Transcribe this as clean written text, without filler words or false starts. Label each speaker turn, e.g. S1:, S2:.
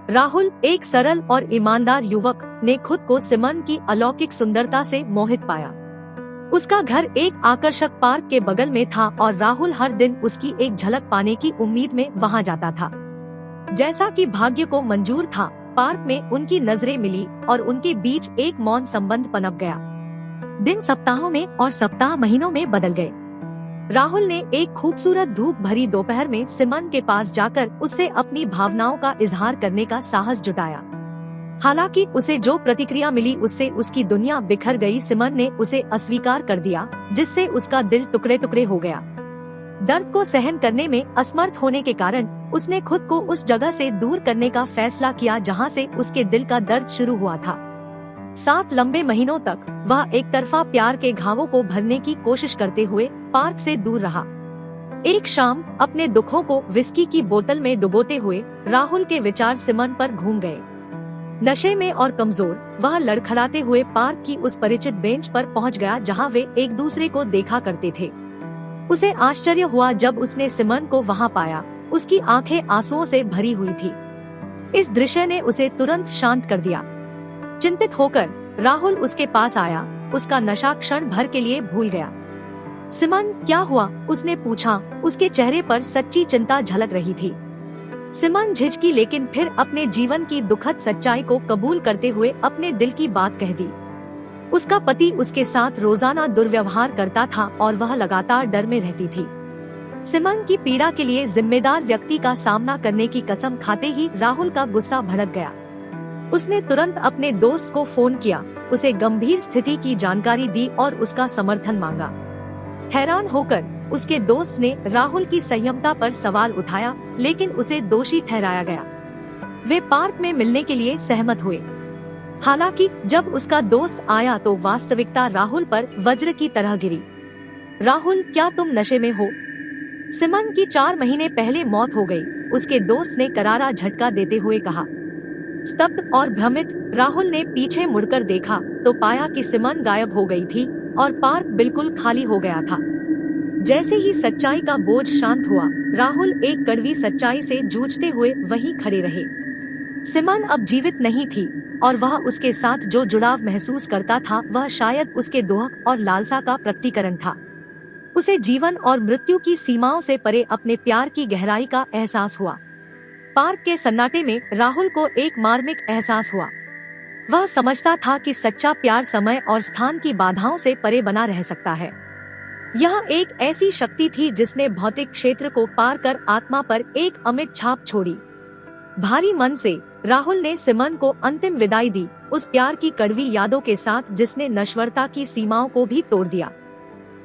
S1: राहुल, एक सरल और ईमानदार युवक, ने खुद को सिमन की अलौकिक सुंदरता से मोहित पाया। उसका घर एक आकर्षक पार्क के बगल में था और राहुल हर दिन उसकी एक झलक पाने की उम्मीद में वहां जाता था। जैसा कि भाग्य को मंजूर था, पार्क में उनकी नजरें मिली और उनके बीच एक मौन संबंध पनप गया। दिन सप्ताहों में और सप्ताह महीनों में बदल गए। राहुल ने एक खूबसूरत धूप भरी दोपहर में सिमन के पास जाकर उससे अपनी भावनाओं का इजहार करने का साहस जुटाया। हालांकि उसे जो प्रतिक्रिया मिली उससे उसकी दुनिया बिखर गई। सिमन ने उसे अस्वीकार कर दिया, जिससे उसका दिल टुकड़े टुकड़े हो गया। दर्द को सहन करने में असमर्थ होने के कारण उसने खुद को उस जगह से दूर करने का फैसला किया जहां से उसके दिल का दर्द शुरू हुआ था। 7 लंबे महीनों तक वह एक तरफा प्यार के घावों को भरने की कोशिश करते हुए पार्क से दूर रहा। एक शाम अपने दुखों को विस्की की बोतल में डुबोते हुए राहुल के विचार सिमन पर घूम गए। नशे में और कमजोर, वह लड़खड़ाते हुए पार्क की उस परिचित बेंच पर पहुंच गया जहां वे एक दूसरे को देखा करते थे। उसे आश्चर्य हुआ जब उसने सिमन को वहां पाया। उसकी आंखें आंसुओं से भरी हुई थी। इस दृश्य ने उसे तुरंत शांत कर दिया। चिंतित होकर राहुल उसके पास आया। उसका नशा क्षण भर के लिए भूल गया। सिमन, क्या हुआ? उसने पूछा। उसके चेहरे पर सच्ची चिंता झलक रही थी। सिमन झिझकी, लेकिन फिर अपने जीवन की दुखद सच्चाई को कबूल करते हुए अपने दिल की बात कह दी। उसका पति उसके साथ रोजाना दुर्व्यवहार करता था और वह लगातार डर में रहती थी। सिमन की पीड़ा के लिए जिम्मेदार व्यक्ति का सामना करने की कसम खाते ही राहुल का गुस्सा भड़क गया। उसने तुरंत अपने दोस्त को फोन किया, उसे गंभीर स्थिति की जानकारी दी और उसका समर्थन मांगा। हैरान होकर उसके दोस्त ने राहुल की संयमता पर सवाल उठाया, लेकिन उसे दोषी ठहराया गया। वे पार्क में मिलने के लिए सहमत हुए। हालांकि जब उसका दोस्त आया तो वास्तविकता राहुल पर वज्र की तरह गिरी। राहुल, क्या तुम नशे में हो? सिमन की 4 महीने पहले मौत हो गई, उसके दोस्त ने करारा झटका देते हुए कहा। स्तब्ध और भ्रमित राहुल ने पीछे मुड़कर देखा तो पाया कि सिमन गायब हो गई थी और पार्क बिल्कुल खाली हो गया था। जैसे ही सच्चाई का बोझ शांत हुआ, राहुल एक कड़वी सच्चाई से जूझते हुए वहीं खड़े रहे। सिमन अब जीवित नहीं थी और वह उसके साथ जो जुड़ाव महसूस करता था वह शायद उसके दोहक और लालसा का प्रकटीकरण था। उसे जीवन और मृत्यु की सीमाओं से परे अपने प्यार की गहराई का एहसास हुआ। पार्क के सन्नाटे में राहुल को एक मार्मिक एहसास हुआ। वह समझता था कि सच्चा प्यार समय और स्थान की बाधाओं से परे बना रह सकता है। यह एक ऐसी शक्ति थी जिसने भौतिक क्षेत्र को पार कर आत्मा पर एक अमिट छाप छोड़ी। भारी मन से राहुल ने सिमन को अंतिम विदाई दी, उस प्यार की कड़वी यादों के साथ जिसने नश्वरता की सीमाओं को भी तोड़ दिया।